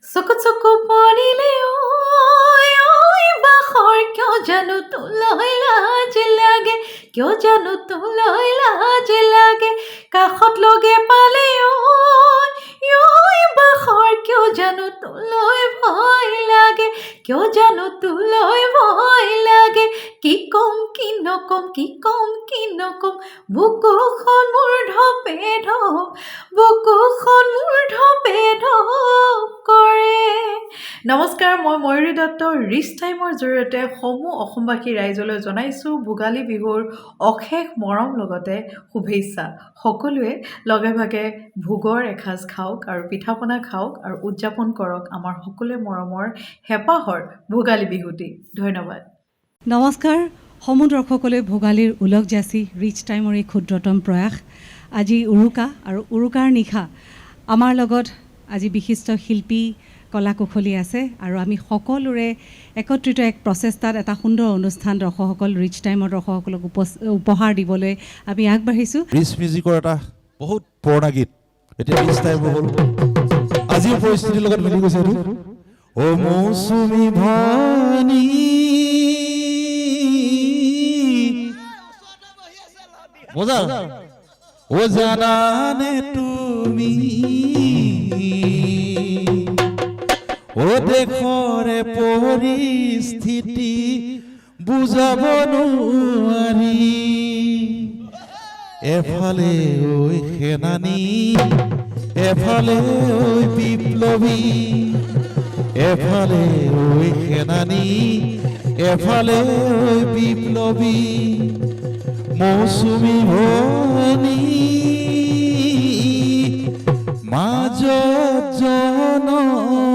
চকু চকু পৰিলে ঐ বাখৰ কিয় জানো তোলৈ লাজ লাগে কিয় জানো তোলৈ লাজ লাগে কাষত লগে পালে ঐ বাখৰ কিয় জানো তোলৈ ভয় লাগে কিয় জানো তোলৈ ভয় লাগে কি কম কি নকম কি কম কি নকম বুকুখন মোৰ ধপে ধপ বুকুখন মোৰ ধপে ধপ কৰে। নমস্কাৰ, মই ময়ূৰী দত্ত ৰিচ টাইমৰ জৰিয়তে সমূহ অসমবাসী ৰাইজলৈ জনাইছোঁ ভোগালী বিহুৰ অশেষ মৰম লগতে শুভেচ্ছা। সকলোৱে লগে ভাগে ভোগৰ এসাঁজ খাওক আৰু পিঠা পনা খাওক আৰু উদযাপন কৰক আমাৰ সকলোৱে মৰমৰ হেঁপাহৰ ভোগালী বিহুটি। ধন্যবাদ। নমস্কাৰ, সমূহ দৰ্শকলৈ ভোগালীৰ ওলগ যাচি ৰিচ টাইমৰ এই ক্ষুদ্ৰতম প্ৰয়াস। আজি উৰুকা আৰু উৰুকাৰ নিশা আমাৰ লগত আজি বিশিষ্ট শিল্পী কলা কুশলী আছে আৰু আমি সকলোৰে একত্ৰিত এক প্ৰচেষ্টাত এটা সুন্দৰ অনুষ্ঠান দৰ্শকসকল ৰিচ টাইমৰ দৰ্শকসকলক উপহাৰ দিবলৈ আমি আগবাঢ়িছোঁ। ৰিচ মিউজিকৰ এটা বহুত পুৰণা গীত এতিয়া ৰিচ টাইম হ'ল আজিৰ পৰিস্থিতিৰ লগত মিলি গৈছে। অ মৌচুমী ভনী মজা ও জানানে তুমি ও দেখৰে পৰিস্থিতি বুজাব নোৱাৰি এফালে ঐ সেনানী এফালে ঐ বিপ্লৱী এফালে ঐ সেনানী এফালে ঐ বিপ্লৱী মৌচুমী ভনী মাজত জনগণে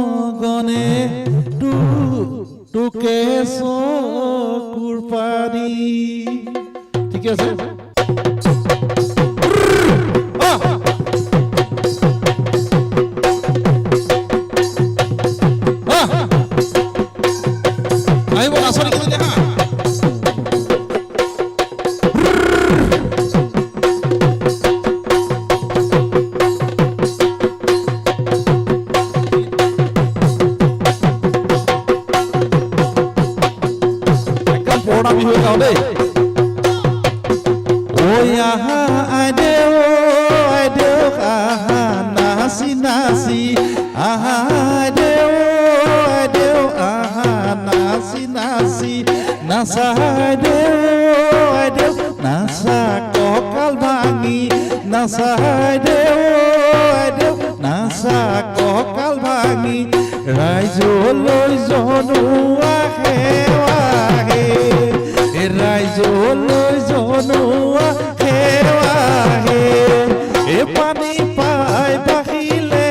টুকে চকুৰ পানী। ঠিক আছে, আহিব নাচনি কিন্তু দেখা নাচা কঁকাল ভাঙি নাচাই দেও নাচা কঁকাল ভাঙি ৰাইজলৈ জনোৱা সেৱাহে ৰাইজলৈ জনোৱা সেৱাহে এ পানী পাই বাঢ়িলে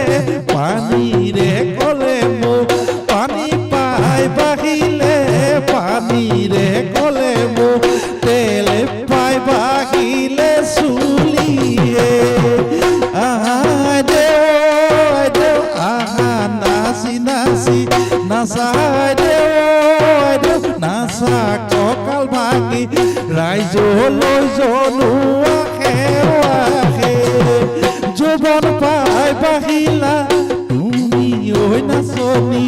পানীৰে কলে মোক পানী পাই বাঢ়িলে পানীৰে কলে মোক তেল পাই বাঢ়িলে চুলিয়ে দেও আহা নাচি নাচি নাচাই দেও নাচা কঁকাল ভাঙি ৰাইজলৈ জনোৱা সেৱাহে যৌৱন পাই বাঢ়িলা তুমি ঐ নাচনী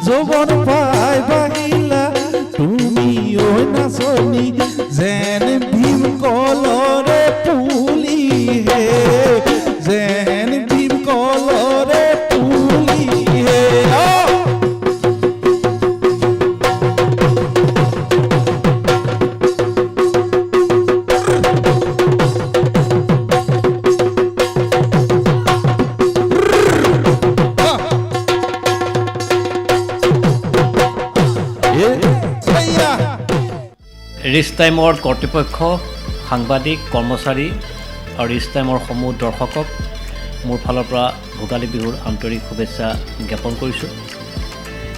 যৌৱন পাই বাঢ়িলা তুমি ঐ নাচনী যেন ভীম কলৰে পুলি হে যেন ভীম কলৰে পুলি হে ৰিচ টাইমৰ কৰ্তৃপক্ষ সাংবাদিক কৰ্মচাৰী আৰু ৰিচ টাইমৰ সমূহ দৰ্শকক মোৰ ফালৰ পৰা ভোগালী বিহুৰ আন্তৰিক শুভেচ্ছা জ্ঞাপন কৰিছোঁ।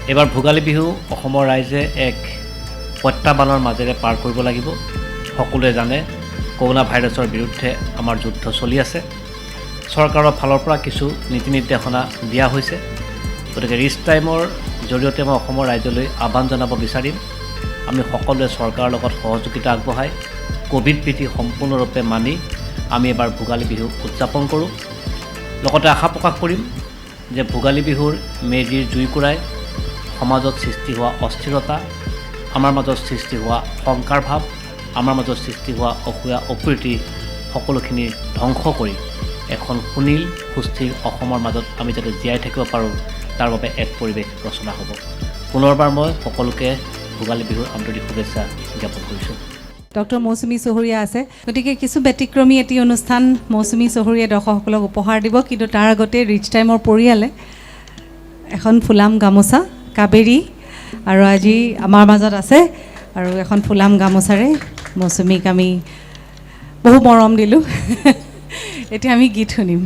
এইবাৰ ভোগালী বিহু অসমৰ ৰাইজে এক প্ৰত্যাহ্বানৰ মাজেৰে পাৰ কৰিব লাগিব। সকলোৱে জানে কৰোণা ভাইৰাছৰ বিৰুদ্ধে আমাৰ যুদ্ধ চলি আছে। চৰকাৰৰ ফালৰ পৰা কিছু নীতি নিৰ্দেশনা দিয়া হৈছে। গতিকে ৰিচ টাইমৰ জৰিয়তে মই অসমৰ ৰাইজলৈ আহ্বান জনাব বিচাৰিম, আমি সকলোৱে চৰকাৰৰ লগত সহযোগিতা আগবঢ়াই কোভিড বিধি সম্পূৰ্ণৰূপে মানি আমি এবাৰ ভোগালী বিহু উদযাপন কৰোঁ। লগতে আশা প্ৰকাশ কৰিম যে ভোগালী বিহুৰ মেজিৰ জুইকুৰাই সমাজত সৃষ্টি হোৱা অস্থিৰতা, আমাৰ মাজত সৃষ্টি হোৱা শংকাৰ ভাৱ, আমাৰ মাজত সৃষ্টি হোৱা অসূয়া অপ্ৰীতি সকলোখিনি ধ্বংস কৰি এখন সুনীল সুস্থিৰ অসমৰ মাজত আমি যাতে জীয়াই থাকিব পাৰোঁ তাৰ বাবে এক পৰিৱেশ ৰচনা হ'ব। পুনৰবাৰ মই সকলোকে ভোগালী বিহুৰ আন্তৰিক শুভেচ্ছা জ্ঞাপন কৰিছোঁ। ডক্টৰ মৌচুমী চহৰীয়া আছে, গতিকে কিছু ব্যতিক্ৰমী এটি অনুষ্ঠান মৌচুমী চহৰীয়া দৰ্শকসকলক উপহাৰ দিব, কিন্তু তাৰ আগতে ৰিচ টাইমৰ পৰিয়ালে এখন ফুলাম গামোচা কাবেৰী আৰু আজি আমাৰ মাজত আছে, আৰু এখন ফুলাম গামোচাৰে মৌচুমীক আমি বহু মৰম দিলোঁ। এতিয়া আমি গীত শুনিম।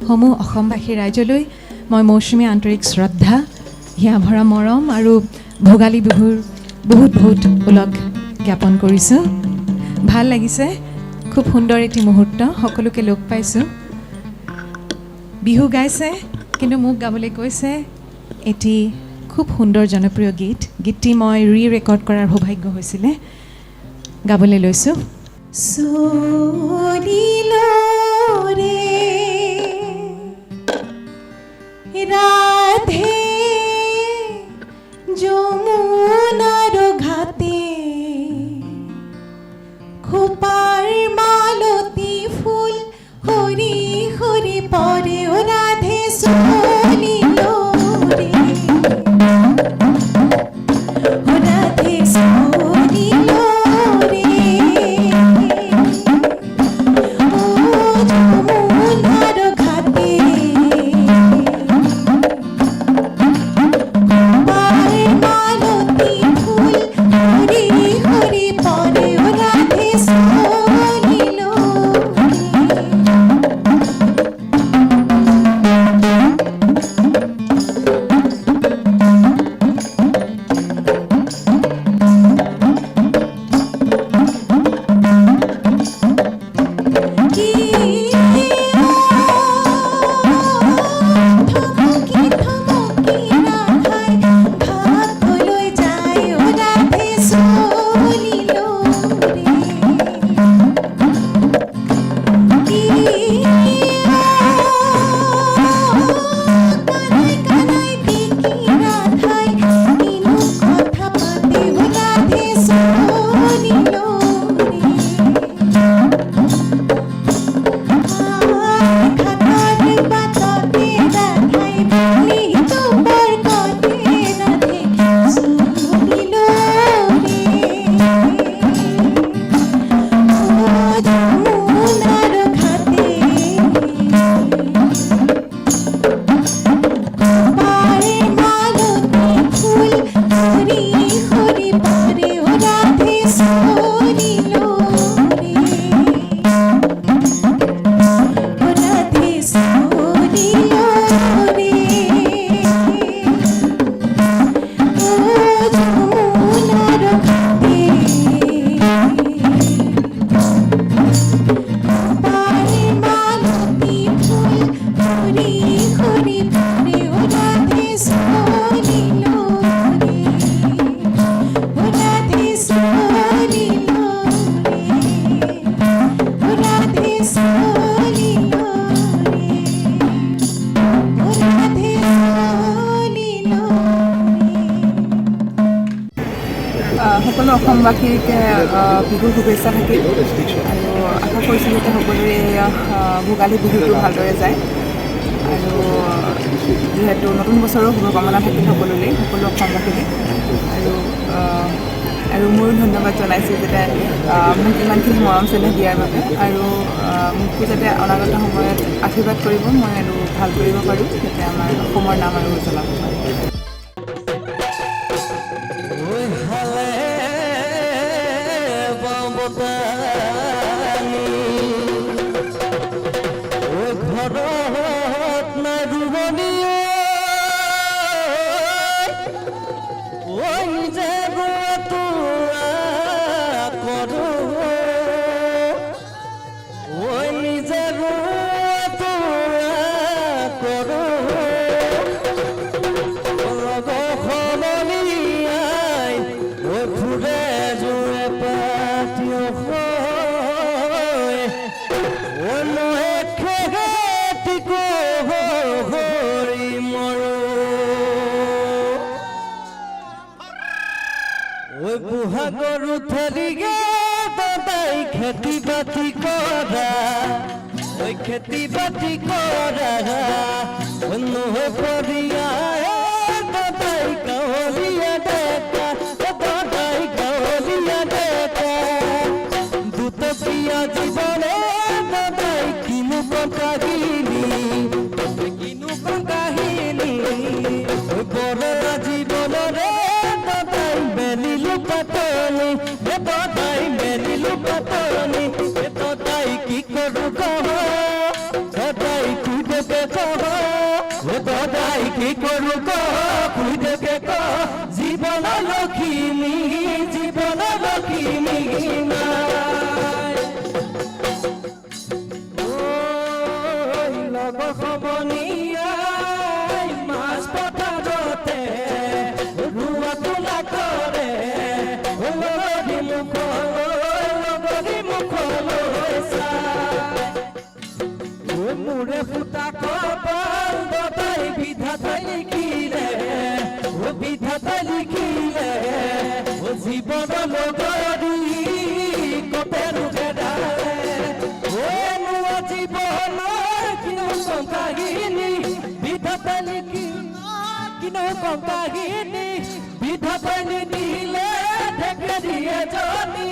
সমূহ অসমবাসী ৰাইজলৈ মই মৌচুমী আন্তৰিক শ্ৰদ্ধা, হিয়া ভৰা মৰম আৰু ভোগালী বিহুৰ বহুত বহুত ওলগ জ্ঞাপন কৰিছোঁ। ভাল লাগিছে, খুব সুন্দৰ এটি মুহূৰ্ত, সকলোকে লগ পাইছোঁ। বিহু গাইছে, কিন্তু মোক গাবলৈ কৈছে এটি খুব সুন্দৰ জনপ্ৰিয় গীতটি মই ৰেকৰ্ড কৰাৰ সৌভাগ্য হৈছিলে, গাবলৈ লৈছোঁ। রাধে যমুনার ঘাটে খোপার মালতী ফুল হরি হরি পরে ও রাধে সলিল রে, ও রাধে সলিল রে, ও যমুনার ঘাটে সকলো অসমবাসীক বিহুৰ শুভেচ্ছা থাকিল, আৰু আশা কৰিছোঁ যাতে সকলোৰে ভোগালী বিহুটো ভালদৰে যায়, আৰু যিহেতু নতুন বছৰৰ শুভকামনা থাকিল সকলোলৈ, সকলো অসমবাসীলৈ, আৰু ময়ো ধন্যবাদ জনাইছোঁ যাতে মোক ইমানখিনি মৰম চেনেহ দিয়াৰ বাবে, আৰু মোকো যাতে অনাগত সময়ত আশীৰ্বাদ কৰিব, মই আৰু ভাল কৰিব পাৰোঁ, যাতে আমাৰ অসমৰ নাম আৰু উজ্বলাব পাৰোঁ। বুহা গরু থেলিগে দাদাই খেতি বাতি করা ওই খেতি বাতি করা অন্য করিয়া দাদাই কাউলিয়া দেখা দাদাই কাউলিয়া দেখা দুত পিয়া জীবনে দাদাই কিনু কাহিনী কিনু কাহিনী বড় জীবনরে দাদাই মেলিলু পাতনি দাদাই মেলিলু পাতনি দাদাই কি করু কহ দাদাই কুইদেবে কহ দাদাই কি করু কহ কুইদেবে কহ জীবন লক্ষ্মী নাই ওই লগ সমনীয়াই মাছ পথাৰতে ৰুৱা তোলা কৰে লগৰী মুখলৈ চাই মোৰে ফুটা কপাল দাদাই বিধাতাই লিখিলে বিধাতাই লিখিলে জীৱন লগৰী কপে ৰুখেদালে নোৱা জীৱনৰ কিনো কাহিনী বিধাতাই লিখি কিনো কাহিনী বিধাতাই নিদিলে ঢেকেৰি এজনী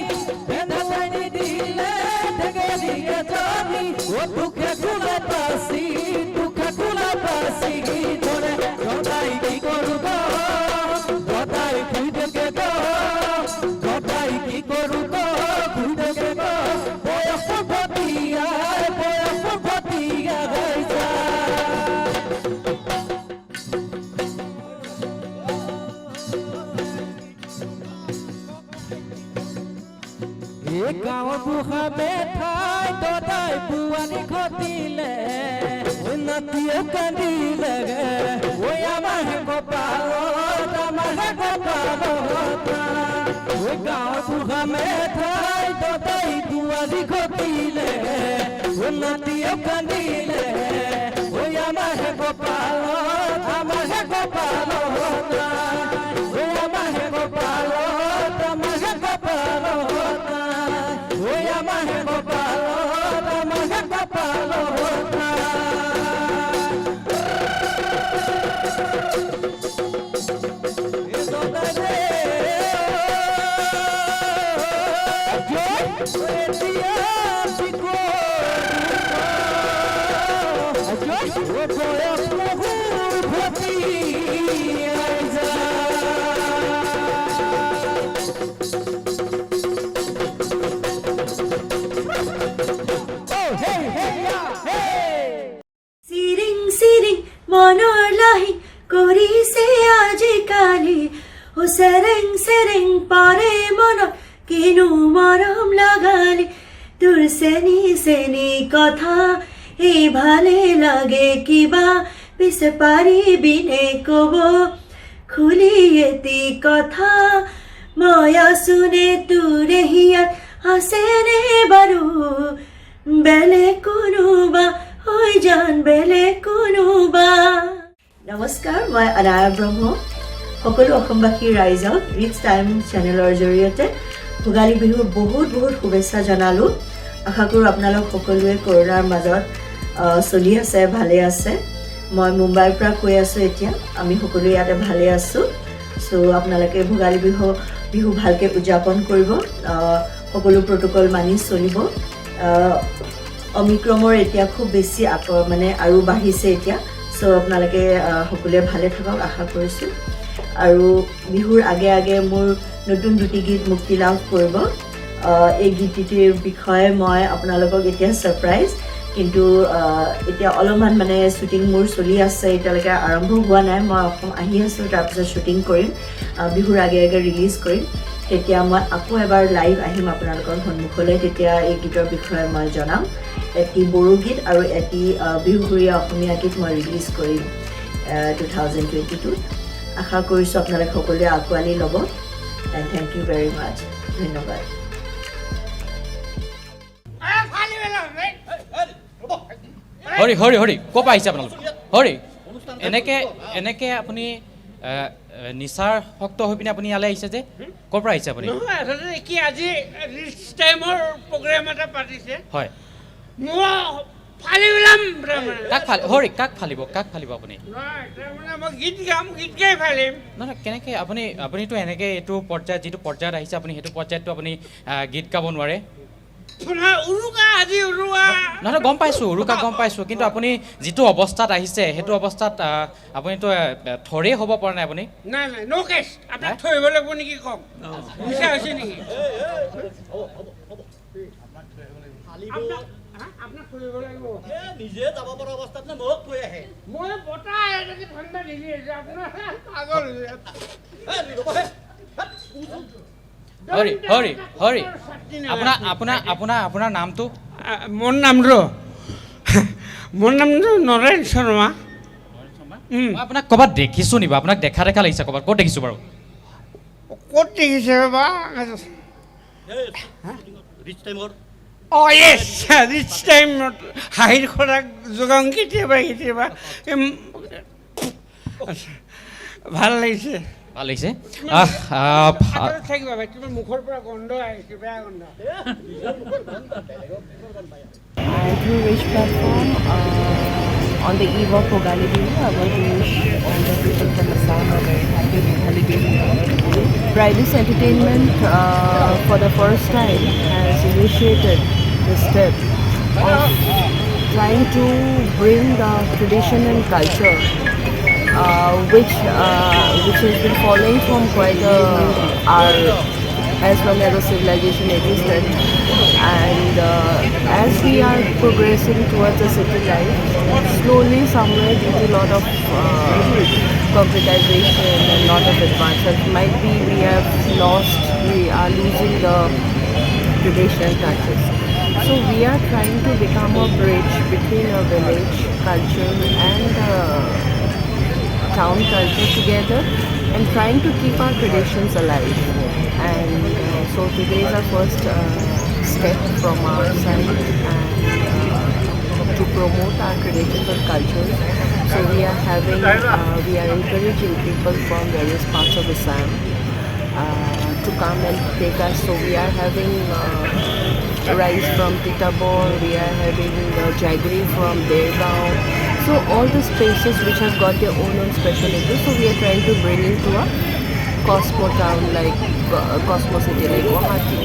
বিধাতাই নিদিলে ঢেকেৰি এজনী দুখে খোলা পাচি ধৰে দাদাই কি কৰো দাদাই খুইদেকে দাদাই কি কৰো খুইদেকে বয়স ভটিয়া হৈ যায় গাঁৱৰ বুঢ়া মেঠাই দাদাই বুৱানী ঘটিলে নাতিয়ে কান্দিলে ঐ আমাৰ কপালত গাঁৱৰ বুঢ়া মেঠাই দাদাই বুৱানী ঘটিলে নাতিয়ে কান্দিলে ঐ আমাৰ কপালত চিৰিং চিৰিং মনৰ লাহি কৰিছে আজিকালি চেৰেং চেৰেং পাৰে মনত কিনো মৰম লগালি তোৰ চেনি চেনি কথা এই ভালে লাগে কিবা পিছে পাৰিবিনে ক'ব খুলি এটি কথা মই আছোনে তোৰে হিয়াত আছেনে বাৰু বেলেগ কোনোবা হৈ যান বেলেগ কোনোবা। নমস্কাৰ, মই অনায়া ব্ৰহ্ম। সকলো অসমবাসী ৰাইজক ৰিচ টাইম চেনেলৰ জৰিয়তে ভোগালী বিহুৰ বহুত শুভেচ্ছা জনালোঁ। আশা কৰোঁ আপোনালোক সকলোৱে কৰোণাৰ মাজত চলি আছে, ভালে আছে। মই মুম্বাইৰ পৰা কৈ আছোঁ এতিয়া, আমি সকলোৱে ইয়াতে ভালে আছোঁ। চ' আপোনালোকে ভোগালী বিহু ভালকৈ উদযাপন কৰিব, সকলো প্ৰট'কল মানি চলিব। অমিক্ৰমৰ এতিয়া খুব বেছি মানে আৰু বাঢ়িছে এতিয়া। চ' আপোনালোকে সকলোৱে ভালে থাকক আশা কৰিছোঁ। আৰু বিহুৰ আগে আগে মোৰ নতুন দুটি গীত মুক্তি লাভ কৰিব। এই গীতটিৰ বিষয়ে মই আপোনালোকক এতিয়া ছাৰপ্ৰাইজ, কিন্তু এতিয়া অলপমান মানে শ্বুটিং মোৰ চলি আছে, এতিয়ালৈকে আৰম্ভ হোৱা নাই। মই অসম আহি আছোঁ, তাৰপিছত শ্বুটিং কৰিম, বিহুৰ আগে আগে ৰিলিজ কৰিম। তেতিয়া মই আকৌ এবাৰ লাইভ আহিম আপোনালোকৰ সন্মুখলৈ। তেতিয়া এই গীতৰ বিষয়ে মই জনাম। এটি বড়ো গীত আৰু এটি বিহুসুৰীয়া অসমীয়া গীত মই ৰিলিজ কৰিম 2022। আশা কৰিছোঁ আপোনালোকে সকলোৱে আঁকোৱালি ল'ব। এণ্ড থেংক ইউ ভেৰি মাছ। ধন্যবাদ। হৰি হৰি হৰি ক'ৰ পৰা আহিছে আপোনালোক? হৰি এনেকৈ আপুনি নিচাৰ শক্ত হৈ পিনে আপুনি ইয়ালৈ আহিছে যে ক'ৰ পৰা আহিছে আপুনি নহয় আচলতে কি আজি ৰিচ টাইমৰ প্ৰগ্ৰেম এটা পাতিছে হয় মই ফালি ওলাম কাক ফালিব আপুনি নহয় তাৰমানে মই গীত গাম গীত গাই ফালিম নহয় কেনেকৈ আপুনিতো এনেকৈ এইটো পৰ্যায়ত যিটো পৰ্যায়ত আহিছে আপুনি সেইটো পৰ্যায়ততো আপুনি গীত গাব নোৱাৰে নহয় উৰুকা আজি উৰুৱা নহয় গম পাইছোঁ উৰুকা গম পাইছোঁ কিন্তু আপুনি যিটো অৱস্থাত আহিছে সেইটো অৱস্থাত আপুনিতো থৰেই হ'ব পৰা নাই আপুনি নাই নাই ন' কেছ আপোনাক থৈ আহিব লাগিব নেকি কওক মিছা হৈছে নেকি আপোনাক থৈ আহিব লাগিব নিজে যাব পৰা অৱস্থাত নে মোক থৈ আহে মই বতাহ এনেকৈ ঠাণ্ডা দিলি আছে আপোনাৰ পাগল হৰি আপোনাৰ নামটো মোৰ নামটো নৰেন শৰ্মা মই আপোনাক ক'ৰবাত দেখিছোঁ নি বাৰু আপোনাক দেখা লাগিছে ক'ৰবাত ক'ত দেখিছোঁ বাৰু ক'ত দেখিছে বা ৰিচ টাইমৰ অঁ য়েছ ৰিচ টাইমত হাঁহিৰ খোৰাক যোগাং কেতিয়াবা ভাল লাগিছে থাকিবা ভাই তোমাৰ মুখৰ পৰা গন্ধ আহিছে বেয়া গন্ধ Through Rich platform, on the eve of Bhogali Bihu, I want to wish all the people from Assam a very happy Bhogali Bihu. Bridus Entertainment, for the first time, has initiated the step of trying to bring the tradition and culture, which has been following from quite as long as the civilization existed, and as we are progressing towards a city life, slowly somewhere due to a lot of concretization and lot of advances, might be we are losing the traditional touches. So we are trying to become a bridge between a village culture and town culture together, and trying to keep our traditions alive. And so today is our first step from our side, and to promote our traditional cultures. So we are encouraging people from various parts of Assam to come and take us. So we are having rice from Titabor, we are having jaggery from Belgaum. So all the spaces which have got their own special interest, so we are trying to bring into a Cosmo town like Cosmo city like Guwahati.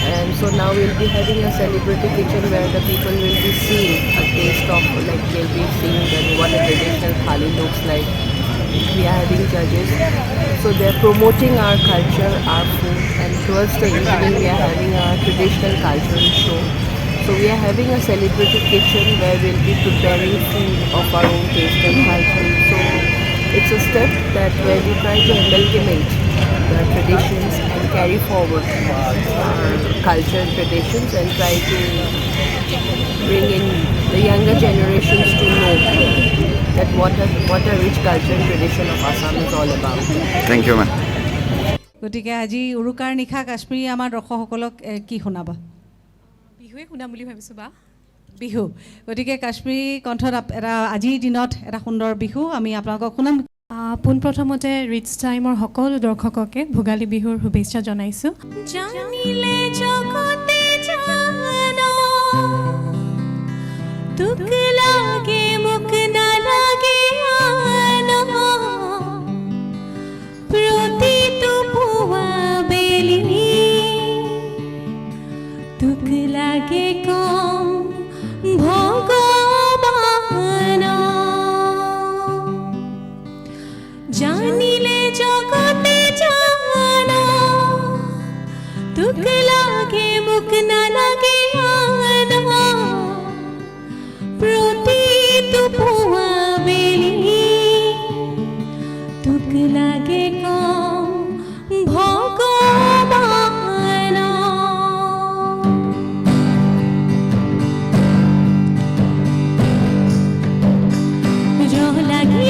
And so now we'll be having a celebrity kitchen where the people will be seeing a taste of, like they'll be seeing that what a traditional thali looks like. We are having judges, so they're promoting our culture, our food, and towards the evening we are having our traditional cultural show. So we are having a celebrity kitchen where we'll be preparing food of our own taste and culture. So it's a step that where we try to amalgamate the traditions and carry forward our culture and traditions, and try to bring in the younger generations to know that what a rich culture and tradition of Assam is all about. Thank you, ma'am. গতিকে আজি উৰুকাৰ নিশা কাশ্মীৰী আমাৰ দৰ্শকসকলক কি শুনাবা বিহুৱে শুনাম বুলি ভাবিছোঁ বা বিহু গতিকে কাশ্মীৰী কণ্ঠত এটা আজিৰ দিনত এটা সুন্দৰ বিহু আমি আপোনালোকক শুনাম পোনপ্ৰথমতে ৰিচ টাইমৰ সকলো দৰ্শককে ভোগালী বিহুৰ শুভেচ্ছা জনাইছোঁ জানিলে জগতে জানো তুক লাগে মুক নালাগে আনো প্ৰতিটো পুৱা বেলি তুক লাগে কম ভগৱান জানিলে জগতে জানো তুক লাগে মুক নালাগে আনো প্ৰতিটো পুৱা বেলি তুক লাগে কম ভগৱান ৰহ লাগি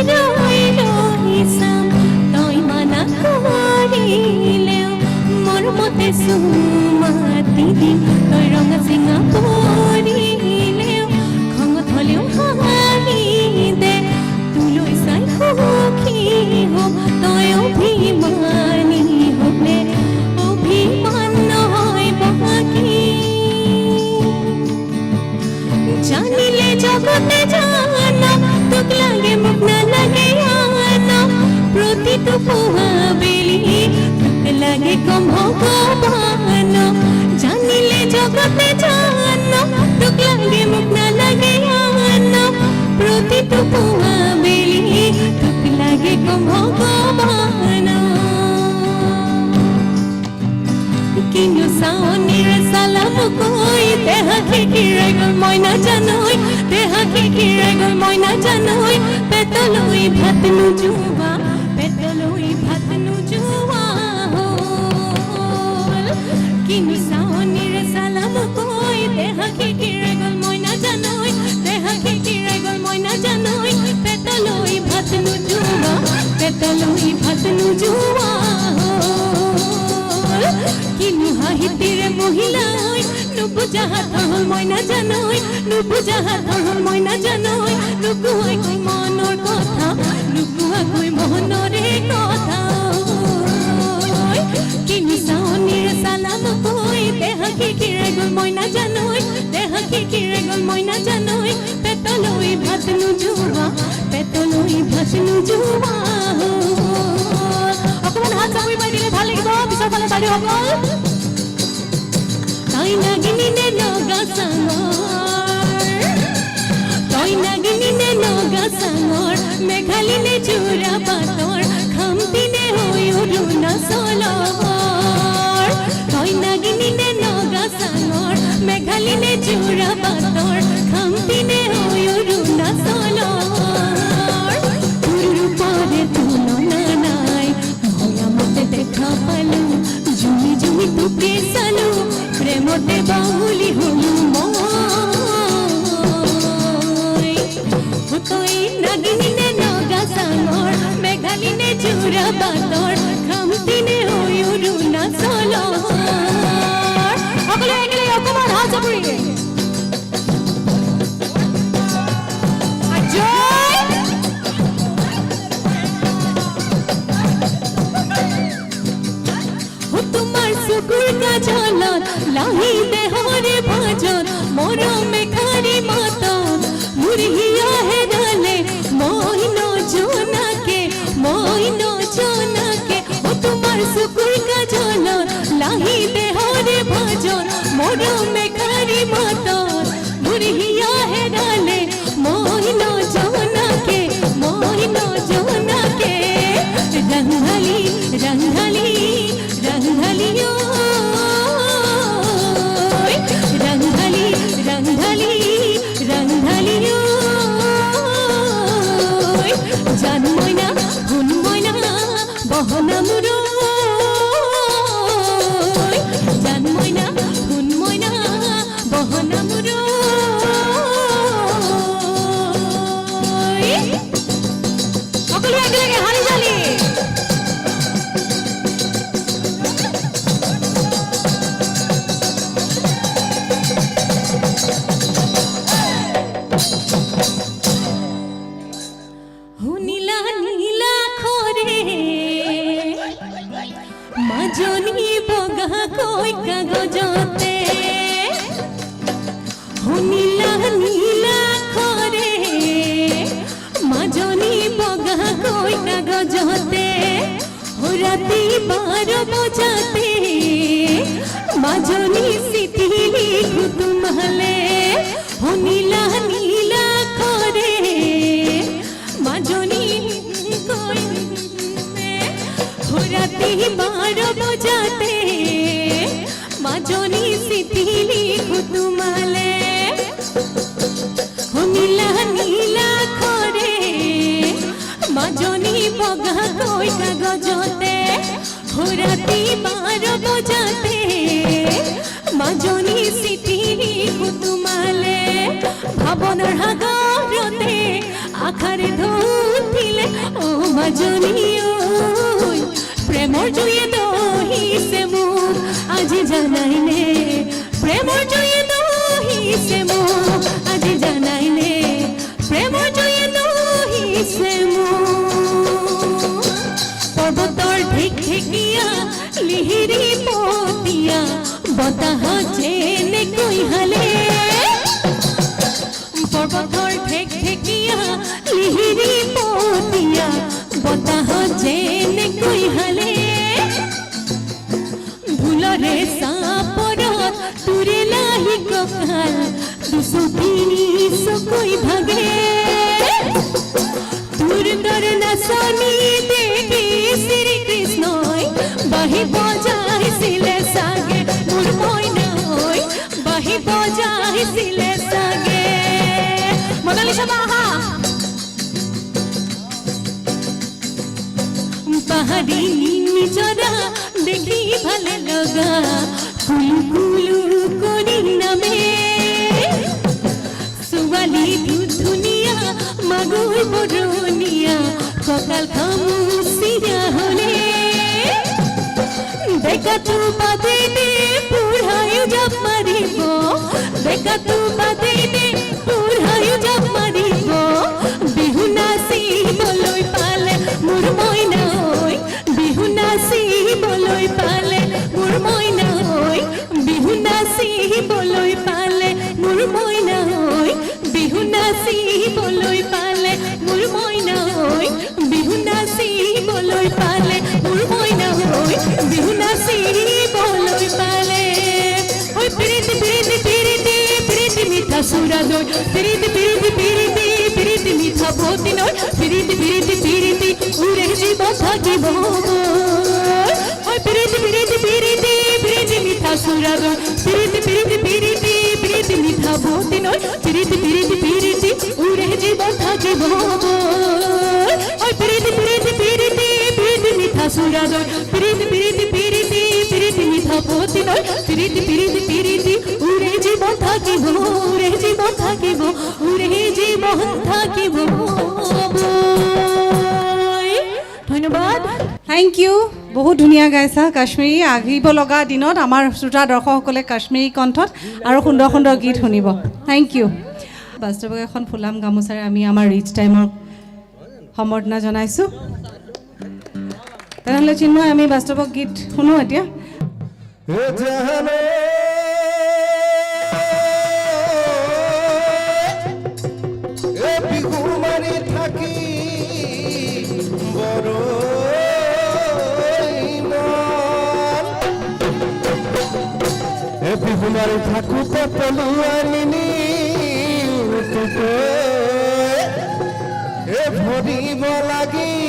ৰৈ চাম তই মানা কৰিলেও মোৰ মতে চুমাতি দিম তই ৰঙা চিঙা পৰিলেও খঙত হ'লেও হাঁহি দে তোলৈ চাই সুখী হ'ম ভগৱান কিনো চাৱনিৰে চালাম কৈ দেহা খিকিৰাই গ'ল মই নাজানৈ দেহা খিকিৰাই গ'ল মই নাজানৈ পেটলৈ ভাত নোযোৱা পেটলৈ ভাত নোযোৱা হ'ল কিনো চাৱনিৰে চালাম কৈ দেহা খিকিৰাই গ'ল মই নাজানৈ দেহা খিকিৰাই গ'ল মই নাজানৈ পেটলৈ ভাত নোযোৱা পেটলৈ ভাত নোযোৱা হ'ল কিনো হাঁহিতিৰে মহিলাই নুবুজা হাতৰ হ'ল মই নাজানৈ নুবুজা হাতৰ হ'ল মই নাজানৈ নুকুৱাকৈ মনৰ কথা নুকুৱাকৈ মনৰে কথা কিনো চাৱনিৰে চালাম কৈ দেহা খিকিৰাই গ'ল মই নাজানৈ দেহা খিকিৰাই গ'ল মই নাজানৈ পেটলৈ ভাত নোযোৱা পেটলৈ ভাত নোযোৱা অকণমান হাত চাপৰি মাৰি দিলে ভাল লাগিব পিছৰ ফালে বাইদেউসকল তই নাগিনী নে নগা চাঙৰ তই নাগিনী নে নগা চাঙৰ মেঘালী নে জোৰা পাতৰ খামটি নে হৈ অৰুণাচলৰ তই নাগিনী নে নগা চাঙৰ মেঘালী নে জোৰা পাতৰ খামটি নে হৈ অৰুণাচলৰ তোৰ ৰূপৰে তুলনা নাই ভয়ামতে দেখা পালো জুমি জুমি তোকে চালো প্ৰেমতে বাউলি হলো মই তই নাগিনী নে নগা চাঙৰ মেঘালী নে জোৰা বাটৰ খামটি নে হৈ অৰুণাচলৰ সকলোৱে একেলগে অকণমান হাত চাপৰি তোমাৰ চকুৰ কাজলত লাহি দেহৰে ভাজত মৰমে খাৰি মাতত মোৰ হিয়া হেৰালে মই নজনাকে তোমাৰ চকুৰ কাজলত লাহি দেহৰে ভাজত মৰমে খাৰি মাতত মোৰ হিয়া হেৰালে মই নজনাকে ৰংধালি ৰংধালি ৰংধালি ৰংধালি ৰংধালি ৰংধালি জান মইনা শুন মইনা বহনা মোৰ জান মইনা শুন মইনা বহনা মোৰ সকলোৱে একেলগে হাৰি জালি নীলা নীলা খৰে মাজনী বগা কৈ কাগজতে নীলা নীলা খৰে মাজনী বগা কৈ কাগজতে ৰাতি 12 বজাতে মাজনী চিঠি লিখো তোমালে নীলা নীলা খৰে মাজনী কৈ ৰাতি 12 বজাতে মাজনী চিঠি লিখো তোমালে নীলা নীলা খৰে মাজনী বগা কৈ কাগজতে ৰাতি 12 বজাতে মাজনী চিঠি লিখো তোমালে ভাবনাৰ সাগৰতে আখাৰে ধুতিলে ও মাজনী প্ৰেমৰ জুয়ে দহিছে মোক আজি জানাইনে প্ৰেমৰ জুয়ে দহিছে মোক আজি জানাইনে প্ৰেমৰ জুয়ে দহিছে মোক পৰ্বতৰ ঢেক ঢেকিয়া লিহিৰি পতিয়া বতাহ যেনেকৈ হালে পৰ্বতৰ ঢেক ঢেকিয়া লিহিৰি পতিয়া বতাহ যেনেকৈ হালে ভুলৰে চাপৰত তোৰে লাহি কঁকাল দুচকী চকৈ ভাগে তোৰ দৰে নাচনী দে আহিছিলে চাগে মনালিছা বাহা পাহাড়ি নিজৰা দেখি ভালে লগা কুলু কুলু কৰি নামে ছোৱালী ধুনীয়া মাগুৰ বৰণীয়া কঁকাল খামুচিয়া হলে দেখাতো বাদেনে বুঢ়ায়ো জাপ মাৰিব দেখাতো বাদেনে বুঢ়ায়ো জাপ মাৰিব বিহু নাচিবলৈ পালে মোৰ মইনা ঐ বিহু নাচিবলৈ পালে মোৰ মইনা ঐ বিহু নাচিবলৈ পালে মোৰ মইনা ঐ বিহু নাচিবলৈ পালে মোৰ মইনা ঐ বিহু নাচিবলৈ পালে মোৰ মইনা ঐ বিহু নাচিবলৈ পালে ঐ পিৰিতি পিৰিতি পিৰিতি পিৰিতি মিঠা চুৰা দৈ পিৰিতি পিৰিতি পিৰিতি পিৰিতি মিঠা বতি নৈ পিৰিতি পিৰিতি পিৰিতি উৰে জীৱন থাকিব ঐ পিৰিতি পিৰিতি পিৰিতি পিৰিতি মিঠা চুৰা দৈ পিৰিতি পিৰিতি পিৰিতি পিৰিতি মিঠা বতি নৈ পিৰিতি পিৰিতি পিৰিতি উৰে জীৱন থাকিব ঐ পিৰিতি পিৰিতি পিৰিতি পিৰিতি মিঠা চুৰা দৈ পিৰিতি পিৰিতি পিৰিতি পিৰিতি মিঠা বতি নৈ পিৰিতি পিৰিতি পিৰিতি উৰে জীৱন থাকিব উৰে জীৱন থাকিব উৰে জীৱন থাকিব ধন্যবাদ থেংক ইউ বহুত ধুনীয়া গাইছা কাশ্মীৰী আহিব লগা দিনত আমাৰ শ্ৰোতা দৰ্শকসকলে কাশ্মীৰী কণ্ঠত আৰু সুন্দৰ সুন্দৰ গীত শুনিব থেংক ইউ বাস্তৱক এখন ফুলাম গামোচাৰে আমি আমাৰ ৰিচ টাইমৰ সম্বৰ্ধনা জনাইছোঁ তেনেহ'লে চিন্ময় আমি বাস্তৱক গীত শুনো এতিয়া বিহু মাৰি থাকি বড় বিহু মাৰি থাকোঁতে পলুৱানি ভৰিব লাগিব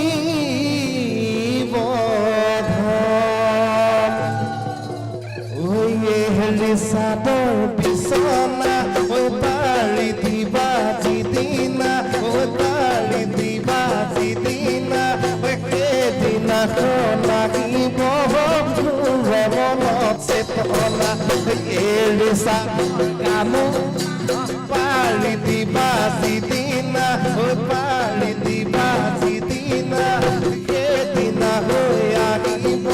হেৰি চাদৰ বিচনা ঐ পাৰি দিবা যিদিনা ঐ পাৰি দিবা যিদিনা সেইদিনাখন লাগিব মনত চেতনা এৰি কাম পাৰি দিবা যিদিনা ঐ পাৰি দিবা যিদিনা সেইদিনা হৈ আহিব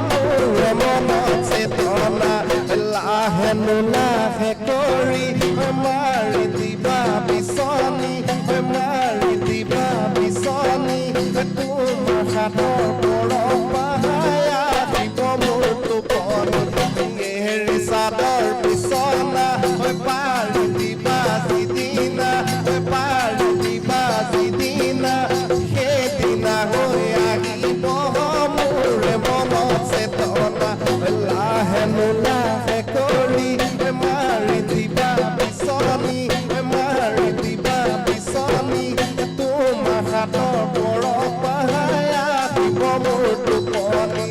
মোৰ মনত চেতনা লাহে নোলাহে কৰি মাৰি দিবা বিচনী মাৰি দিবা বিচনী তোমাৰ হাতৰ পৰপায়া দিব মোৰ টোপনি হেৰি চাদৰ বিচনা পাৰি দিবা যিদিনা পাৰি দিবা যিদিনা সেইদিনা হৈ আহিব মোৰ মনত চেতনা লাহে নোলাহে কৰি মাৰি দিবা বিচনী মাৰি দিবা বিচনী তোমাৰ হাতৰ পৰপায়া দিব মোৰ টোপনি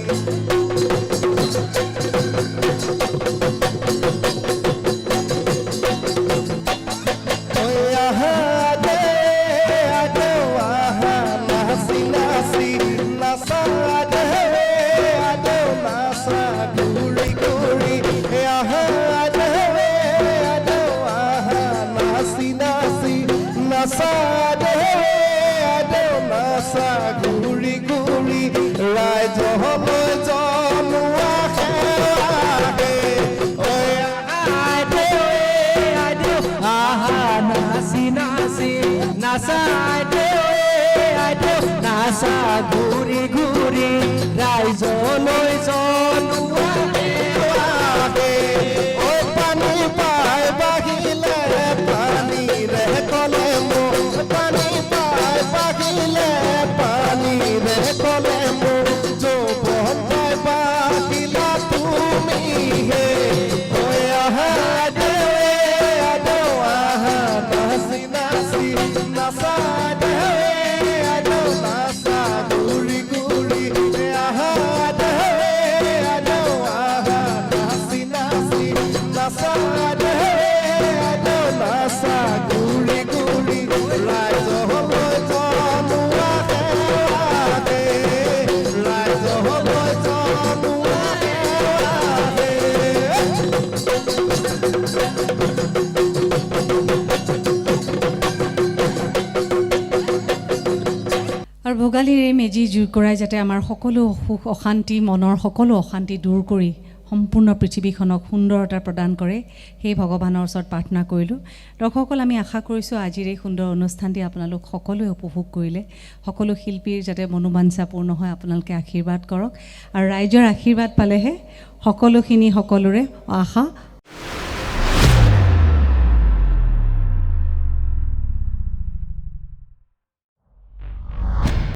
ঘূৰি ঘূৰি ৰাইজলৈ জনোৱা নাচি নাচি নাচা ঘূৰি ঘূৰি ৰাইজলৈ জনোৱা পানী পাই বাঢ়িলে পানীৰে কলে মোক পানী পাই বাঢ়িলে পানীৰে কলে মোক যৌৱন পাই বাঢ়িলা তুমি হে আহা নাচি নাচি নাচা নাচা ঘূৰি ঘূৰি আহা ভোগালীৰ এই মেজি জুই কৰাই যাতে আমাৰ সকলো সুখ অশান্তি মনৰ সকলো অশান্তি দূৰ কৰি সম্পূৰ্ণ পৃথিৱীখনক সুন্দৰতা প্ৰদান কৰে সেই ভগৱানৰ ওচৰত প্ৰাৰ্থনা কৰিলোঁ। দৰ্শকসকল, আমি আশা কৰিছোঁ আজিৰ এই সুন্দৰ অনুষ্ঠানটি আপোনালোক সকলোৱে উপভোগ কৰিলে। সকলো শিল্পীৰ যাতে মনোবাঞ্ছা পূৰ্ণ হয়, আপোনালোকে আশীৰ্বাদ কৰক আৰু ৰাইজৰ আশীৰ্বাদ পালেহে সকলোখিনি সকলোৰে আশা